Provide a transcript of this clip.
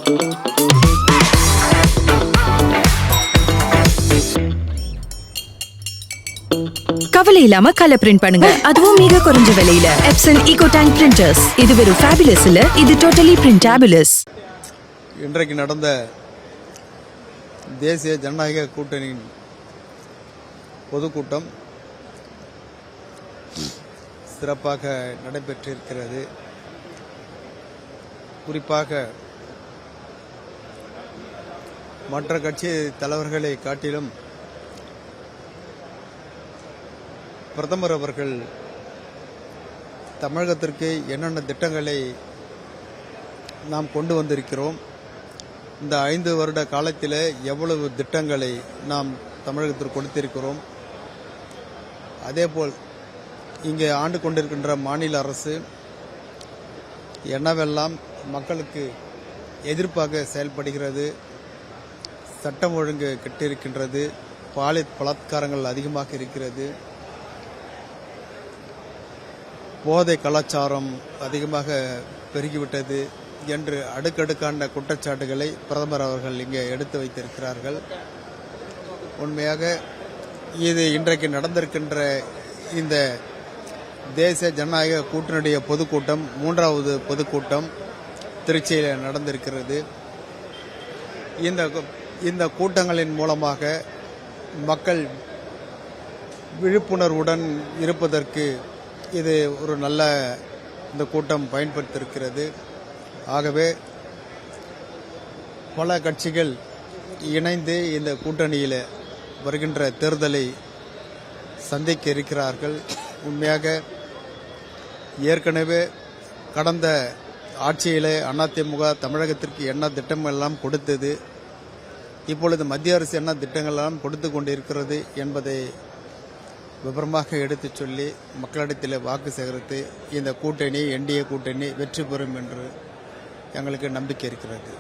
கவலை இல்லாம colour print பண்ணுங்க, அதுவும் மிக குறைஞ்ச விலையில. Epson Eco Tank printers. இது வெறும் ஃபேபுலஸ் இல்ல, இது டோட்டலி பிரிண்டபிளஸ். இன்றைக்கு நடந்த தேசிய ஜனநாயக கூட்டணியின் பொதுக்கூட்டம் சிறப்பாக நடைபெற்றிருக்கிறது. குறிப்பாக மற்ற கட்சி தலைவர்களை காட்டிலும் பிரதமர் அவர்கள் தமிழகத்திற்கு என்னென்ன திட்டங்களை நாம் கொண்டு வந்திருக்கிறோம், இந்த 5 வருட காலத்தில் எவ்வளவு திட்டங்களை நாம் தமிழகத்திற்கு கொடுத்திருக்கிறோம், அதேபோல் இங்கே ஆண்டு கொண்டிருக்கின்ற மாநில அரசு என்னவெல்லாம் மக்களுக்கு எதிர்ப்பாக செயல்படுகிறது, சட்டம் ஒழுங்கு கெட்டிருக்கின்றது, பாலியல் பலாத்காரங்கள் அதிகமாக இருக்கிறது, போதை கலாச்சாரம் அதிகமாக பெருகிவிட்டது என்று அடுக்கடுக்கான குற்றச்சாட்டுகளை பிரதமர் அவர்கள் இங்கே எடுத்து வைத்திருக்கிறார்கள். உண்மையாக இது இன்றைக்கு நடந்திருக்கின்ற இந்த தேசிய ஜனநாயக கூட்டணியுடைய பொதுக்கூட்டம் 3வது பொதுக்கூட்டம் திருச்சியில் நடந்திருக்கிறது. இந்த கூட்டங்களின் மூலமாக மக்கள் விழிப்புணர்வுடன் இருப்பதற்கு இது ஒரு நல்ல இந்த கூட்டம் பயன்படுத்தியிருக்கிறது. ஆகவே பல கட்சிகள் இணைந்து இந்த கூட்டணியில் வருகின்ற தேர்தலை சந்திக்க இருக்கிறார்கள். உண்மையாக ஏற்கனவே கடந்த ஆட்சியிலே அதிமுக தமிழகத்திற்கு என்ன திட்டம் எல்லாம் கொடுத்தது, இப்பொழுது மத்திய அரசு என்ன திட்டங்கள் எல்லாம் கொடுத்து கொண்டிருக்கிறது என்பதை விவரமாக எடுத்துச் சொல்லி மக்களிடத்தில் வாக்கு சேகரித்து இந்த கூட்டணி என்டிஏ கூட்டணி வெற்றி பெறும் என்று எங்களுக்கு நம்பிக்கை இருக்கிறது.